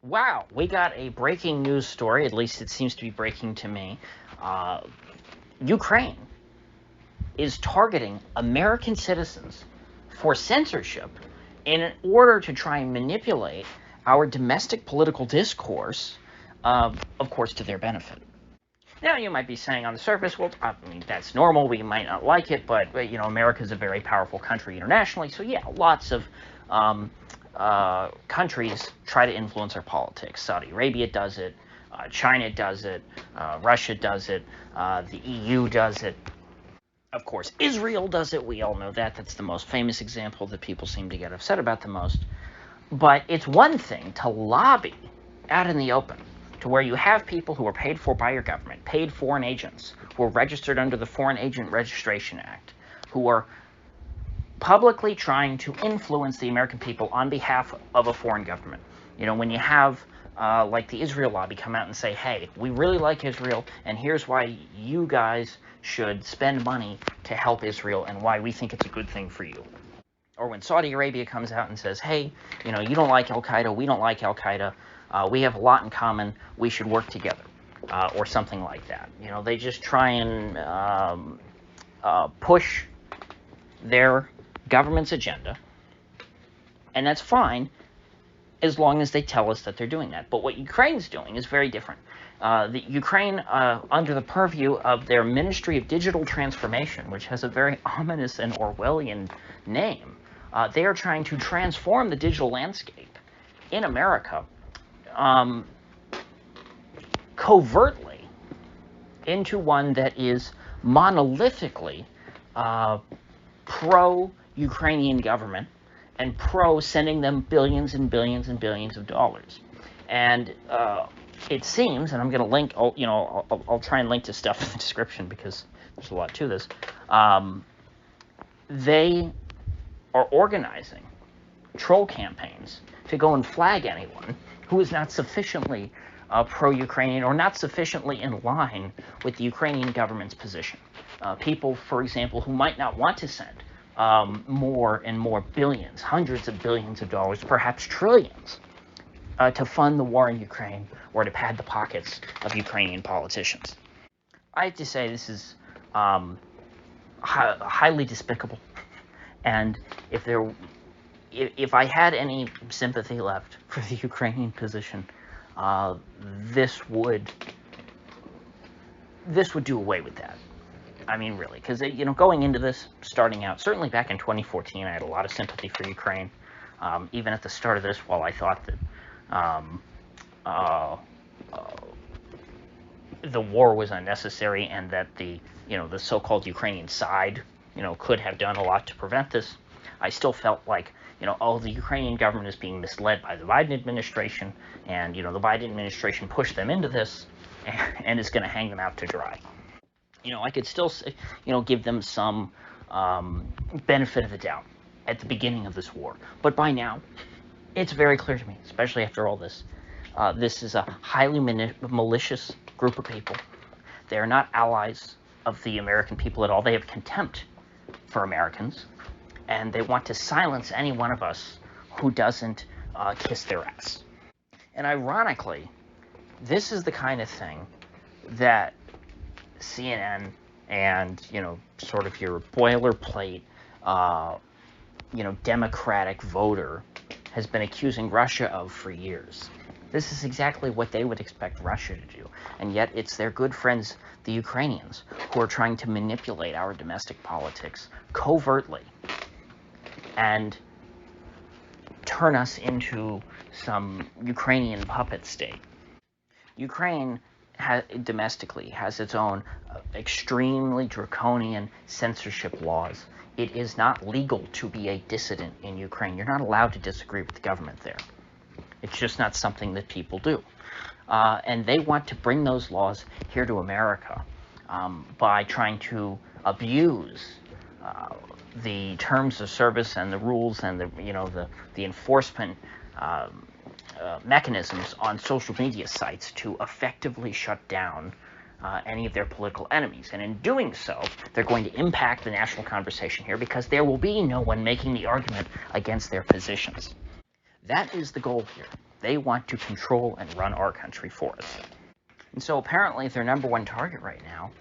Wow, we got a breaking news story, at least it seems to be breaking to me. Ukraine is targeting American citizens for censorship in order to try and manipulate our domestic political discourse, of course, to their benefit. Now, you might be saying on the surface, well, I mean, that's normal, we might not like it, but America's a very powerful country internationally, so yeah, lots of countries try to influence our politics. Saudi Arabia does it, China does it, Russia does it, the EU does it. Of course, Israel does it. We all know that. That's the most famous example that people seem to get upset about the most. But it's one thing to lobby out in the open to where you have people who are paid for by your government, paid foreign agents, who are registered under the Foreign Agent Registration Act, who are publicly trying to influence the American people on behalf of a foreign government. When you have like the Israel lobby come out and say, hey, we really like Israel, and here's why you guys should spend money to help Israel and why we think it's a good thing for you. Or when Saudi Arabia comes out and says, hey, you don't like Al-Qaeda, we don't like Al-Qaeda, we have a lot in common, we should work together, or something like that. They just try and push their government's agenda, and that's fine as long as they tell us that they're doing that. But what Ukraine's doing is very different. The Ukraine, under the purview of their Ministry of Digital Transformation, which has a very ominous and Orwellian name, they are trying to transform the digital landscape in America covertly into one that is monolithically pro-Ukrainian government and pro sending them billions and billions and billions of dollars. And it seems, and I'm going to link, I'll try and link to stuff in the description because there's a lot to this. They are organizing troll campaigns to go and flag anyone who is not sufficiently pro-Ukrainian or not sufficiently in line with the Ukrainian government's position. People, for example, who might not want to send more and more billions, hundreds of billions of dollars, perhaps trillions, to fund the war in Ukraine or to pad the pockets of Ukrainian politicians. I have to say this is highly despicable, and if I had any sympathy left for the Ukrainian position, this would do away with that. I mean, really, because, going into this, starting out, certainly back in 2014, I had a lot of sympathy for Ukraine. Even at the start of this, while I thought that the war was unnecessary and that the so-called Ukrainian side, could have done a lot to prevent this, I still felt like, the Ukrainian government is being misled by the Biden administration, and, the Biden administration pushed them into this and is going to hang them out to dry. I could still, give them some benefit of the doubt at the beginning of this war. But by now, it's very clear to me, especially after all this, this is a highly malicious group of people. They are not allies of the American people at all. They have contempt for Americans, and they want to silence any one of us who doesn't kiss their ass. And ironically, this is the kind of thing that CNN and, sort of your boilerplate, Democratic voter has been accusing Russia of for years. This is exactly what they would expect Russia to do. And yet it's their good friends, the Ukrainians, who are trying to manipulate our domestic politics covertly and turn us into some Ukrainian puppet state. Ukraine domestically has its own extremely draconian censorship laws. It is not legal to be a dissident in Ukraine. You're not allowed to disagree with the government there. It's just not something that people do. And they want to bring those laws here to America by trying to abuse the terms of service and the rules and the enforcement mechanisms on social media sites to effectively shut down any of their political enemies. And in doing so, they're going to impact the national conversation here because there will be no one making the argument against their positions. That is the goal here. They want to control and run our country for us. And so apparently their number one target right now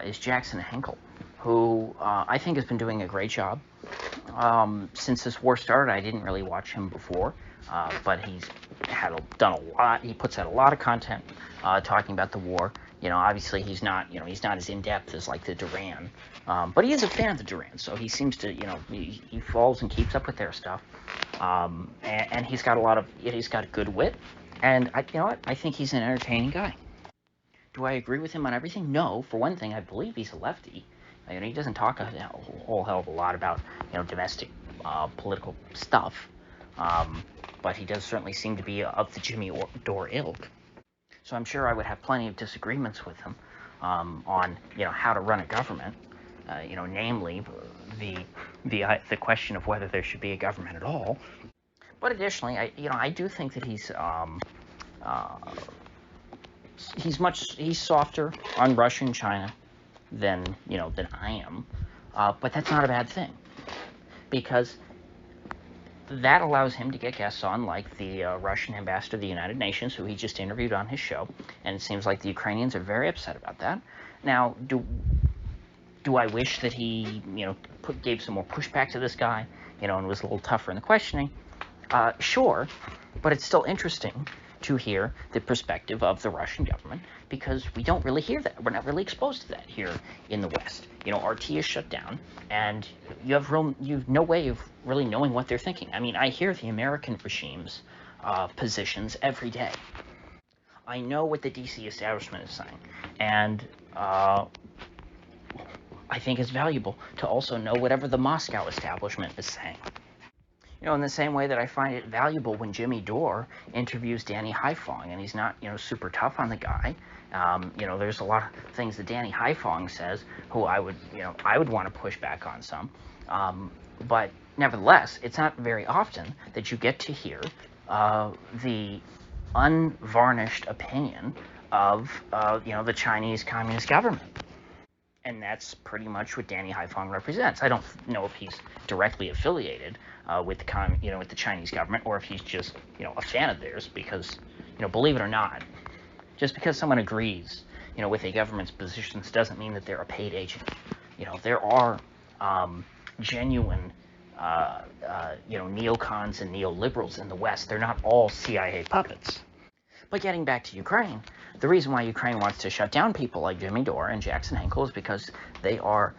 is Jackson Hinkle, who I think has been doing a great job. Since this war started, I didn't really watch him before, but he's done a lot. He puts out a lot of content talking about the war. Obviously he's not as in-depth as like the Duran, but he is a fan of the Duran, so he seems to, he follows and keeps up with their stuff. And he's got good wit, and I think he's an entertaining guy. Do I agree with him on everything? No. For one thing, I believe he's a lefty. He doesn't talk a whole hell of a lot about domestic political stuff, but he does certainly seem to be of the Jimmy Dore ilk. So I'm sure I would have plenty of disagreements with him on how to run a government. Namely the question of whether there should be a government at all. But additionally, I do think that he's softer on Russia and China than I am, but that's not a bad thing, because that allows him to get guests on, like the Russian ambassador to the United Nations, who he just interviewed on his show, and it seems like the Ukrainians are very upset about that. Now, do I wish that he gave some more pushback to this guy, and was a little tougher in the questioning? Sure, but it's still interesting to hear the perspective of the Russian government, because we don't really hear that. We're not really exposed to that here in the West. RT is shut down, and you've no way of really knowing what they're thinking. I mean, I hear the American regime's positions every day. I know what the DC establishment is saying, and I think it's valuable to also know whatever the Moscow establishment is saying. In the same way that I find it valuable when Jimmy Dore interviews Danny Haiphong, and he's not, super tough on the guy. There's a lot of things that Danny Haiphong says, who I would want to push back on some. But nevertheless, it's not very often that you get to hear the unvarnished opinion of, the Chinese Communist government. And that's pretty much what Danny Haiphong represents. I don't know if he's directly affiliated with the Chinese government, or if he's just a fan of theirs, because believe it or not, just because someone agrees with a government's positions doesn't mean that they're a paid agent. There are genuine neocons and neoliberals in the West. They're not all CIA puppets. But getting back to Ukraine, the reason why Ukraine wants to shut down people like Jimmy Dore and Jackson Hinkle is because they are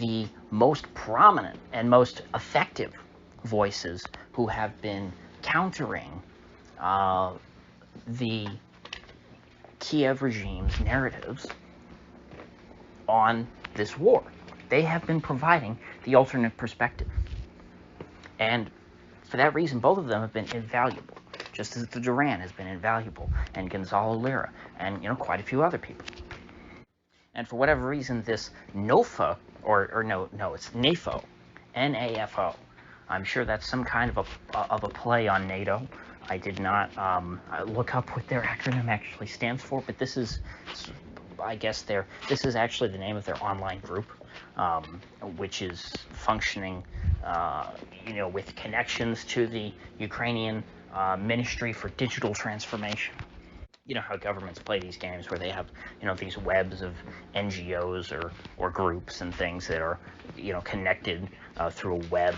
the most prominent and most effective voices who have been countering the Kiev regime's narratives on this war. They have been providing the alternate perspective. And for that reason, both of them have been invaluable, just as the Duran has been invaluable, and Gonzalo Lira, and quite a few other people. And for whatever reason, this NOFA, it's NAFO, NAFO. I'm sure that's some kind of a play on NATO. I did not look up what their acronym actually stands for, but this is, this is actually the name of their online group, which is functioning, with connections to the Ukrainian Ministry for Digital Transformation. You know how governments play these games where they have, these webs of NGOs or groups and things that are, connected through a web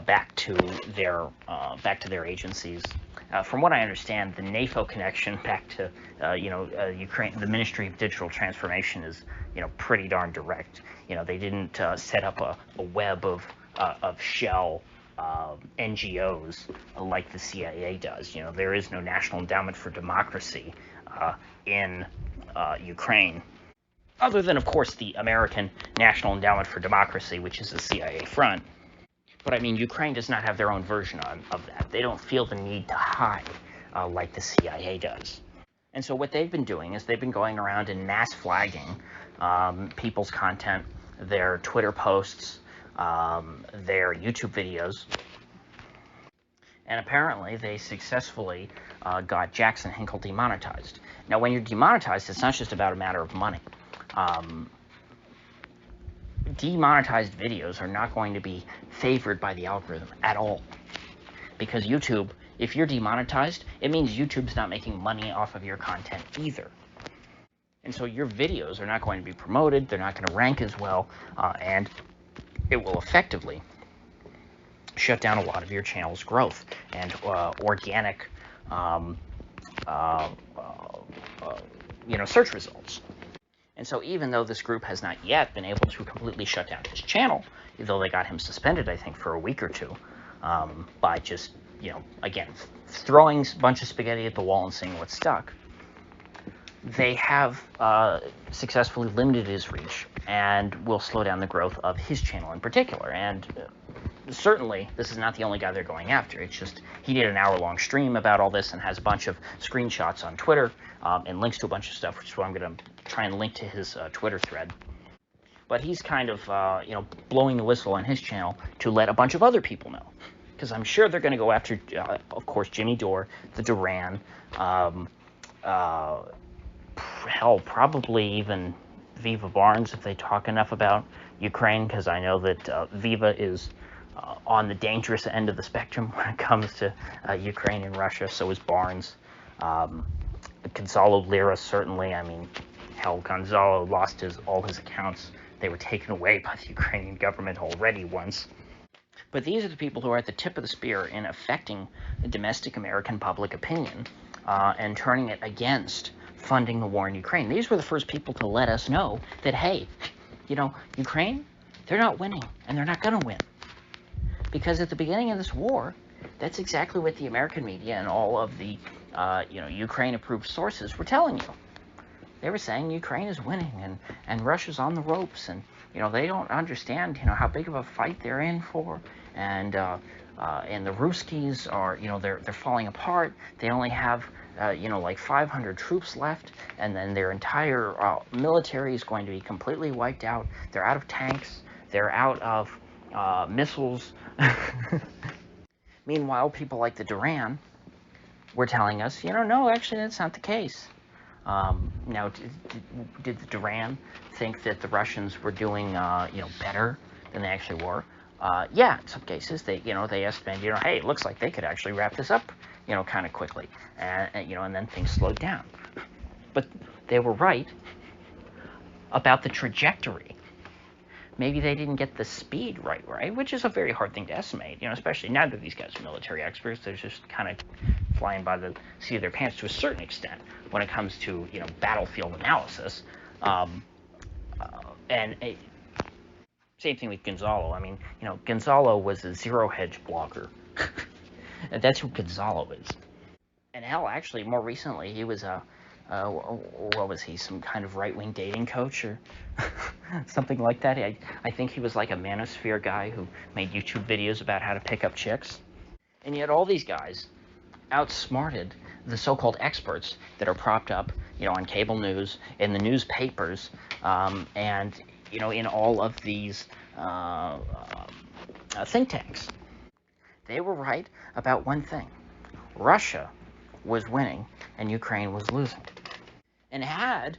back to their agencies. From what I understand, the NAFO connection back to, Ukraine, the Ministry of Digital Transformation is, pretty darn direct. They didn't set up a web of shell NGOs like the CIA does. There is no National Endowment for Democracy in Ukraine, other than, of course, the American National Endowment for Democracy, which is the CIA front. But I mean, Ukraine does not have their own version of that. They don't feel the need to hide like the CIA does. And so what they've been doing is they've been going around and mass flagging people's content, their Twitter posts, their YouTube videos. And apparently they successfully got Jackson Hinkle demonetized. Now, when you're demonetized, it's not just about a matter of money. Demonetized videos are not going to be favored by the algorithm at all, because YouTube If you're demonetized, it means YouTube's not making money off of your content either. And so your videos are not going to be promoted, they're not going to rank as well, and it will effectively shut down a lot of your channel's growth and organic search results. And so even though this group has not yet been able to completely shut down his channel, though they got him suspended, I think, for a week or two, by just, again, throwing a bunch of spaghetti at the wall and seeing what stuck, they have successfully limited his reach and will slow down the growth of his channel in particular. And certainly, this is not the only guy they're going after. It's just he did an hour-long stream about all this and has a bunch of screenshots on Twitter and links to a bunch of stuff, which is why I'm going to try and link to his Twitter thread. But he's kind of, blowing the whistle on his channel to let a bunch of other people know. Because I'm sure they're going to go after, of course, Jimmy Dore, the Duran, hell, probably even Viva Barnes if they talk enough about Ukraine, because I know that Viva is on the dangerous end of the spectrum when it comes to Ukraine and Russia. So is Barnes. Gonzalo Lira, certainly. I mean, hell, Gonzalo lost all his accounts. They were taken away by the Ukrainian government already once. But these are the people who are at the tip of the spear in affecting the domestic American public opinion and turning it against funding the war in Ukraine. These were the first people to let us know that, hey, Ukraine, they're not winning, and they're not going to win. Because at the beginning of this war, that's exactly what the American media and all of the, Ukraine-approved sources were telling you. They were saying Ukraine is winning and Russia's on the ropes, and they don't understand how big of a fight they're in for, and the Ruskies are they're falling apart. They only have like 500 troops left, and then their entire military is going to be completely wiped out. They're out of tanks. They're out of missiles. Meanwhile, people like the Duran were telling us, no, actually, that's not the case. Now, did the Duran think that the Russians were doing, better than they actually were? Yeah, in some cases, they estimated, hey, it looks like they could actually wrap this up, kind of quickly, and then things slowed down. But they were right about the trajectory. Maybe they didn't get the speed right, which is a very hard thing to estimate, especially now that these guys are military experts. They're just kind of flying by the seat of their pants to a certain extent when it comes to, battlefield analysis. Same thing with Gonzalo. I mean, Gonzalo was a zero-hedge blogger. And that's who Gonzalo is. And hell, actually, more recently, he was what was he, some kind of right-wing dating coach or something like that? I think he was like a manosphere guy who made YouTube videos about how to pick up chicks. And yet all these guys outsmarted the so-called experts that are propped up, on cable news, in the newspapers, and, in all of these think tanks. They were right about one thing. Russia was winning and Ukraine was losing. And had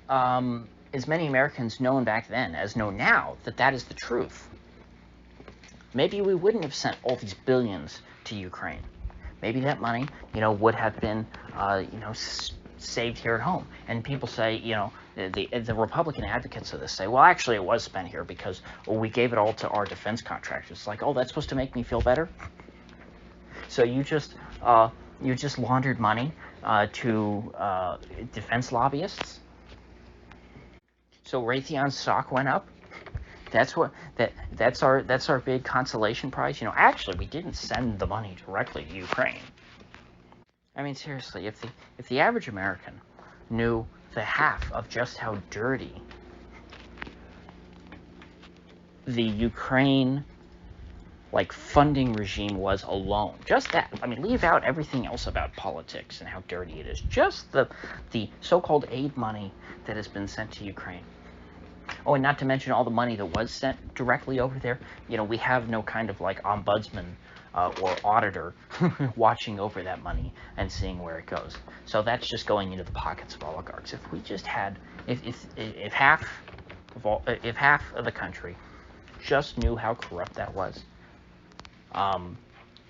as many Americans known back then as know now that that is the truth, maybe we wouldn't have sent all these billions to Ukraine. Maybe that money, would have been, saved here at home. And people say, the Republican advocates of this say, well, actually it was spent here because we gave it all to our defense contractors. It's like, oh, that's supposed to make me feel better? So you just laundered money to defense lobbyists? So Raytheon's stock went up? That's our big consolation prize. Actually, we didn't send the money directly to Ukraine. I mean, seriously, if the average American knew the half of just how dirty the Ukraine funding regime was alone, just that. I mean, leave out everything else about politics and how dirty it is. Just the so-called aid money that has been sent to Ukraine. Oh, and not to mention all the money that was sent directly over there. We have no kind of ombudsman or auditor watching over that money and seeing where it goes. So that's just going into the pockets of oligarchs. If we just had, if half of the country just knew how corrupt that was,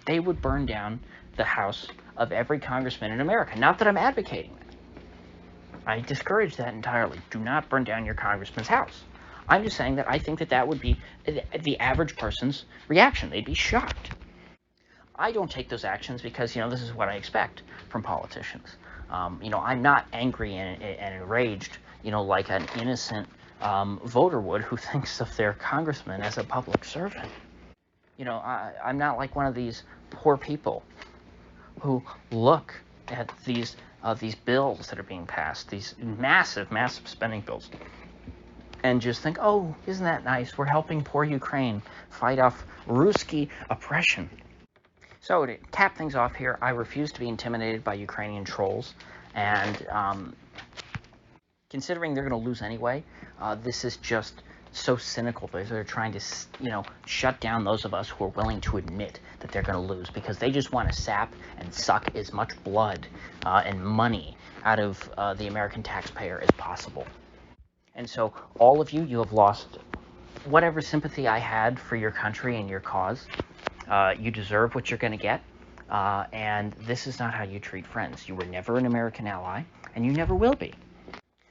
they would burn down the house of every congressman in America. Not that I'm advocating that. I discourage that entirely. Do not burn down your congressman's house. I'm just saying that I think that that would be the average person's reaction. They'd be shocked. I don't take those actions because, this is what I expect from politicians. I'm not angry and enraged, like an innocent voter would who thinks of their congressman as a public servant. I'm not like one of these poor people who look at these bills that are being passed, these massive, massive spending bills, and just think, oh, isn't that nice? We're helping poor Ukraine fight off Ruski oppression. So to cap things off here, I refuse to be intimidated by Ukrainian trolls, and considering they're going to lose anyway, this is just so cynical. They're trying to, shut down those of us who are willing to admit that they're going to lose, because they just want to sap and suck as much blood and money out of the American taxpayer as possible. And so all of you have lost whatever sympathy I had for your country and your cause. You deserve what you're going to get, and this is not how you treat friends. You were never an American ally, and you never will be.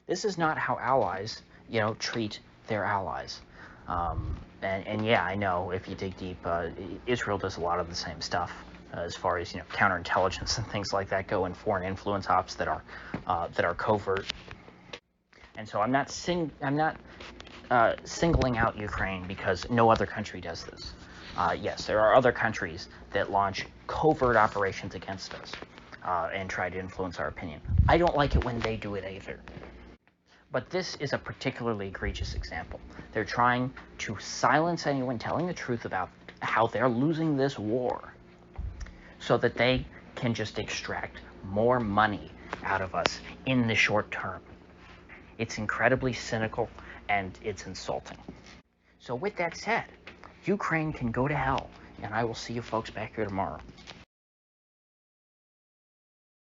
This is not how allies, treat their allies. And yeah, I know if you dig deep, Israel does a lot of the same stuff as far as counterintelligence and things like that go, and foreign influence ops that are covert. And so I'm not singling out Ukraine because no other country does this. Yes, there are other countries that launch covert operations against us and try to influence our opinion. I don't like it when they do it either. But this is a particularly egregious example. They're trying to silence anyone telling the truth about how they're losing this war so that they can just extract more money out of us in the short term. It's incredibly cynical and it's insulting. So with that said, Ukraine can go to hell, and I will see you folks back here tomorrow.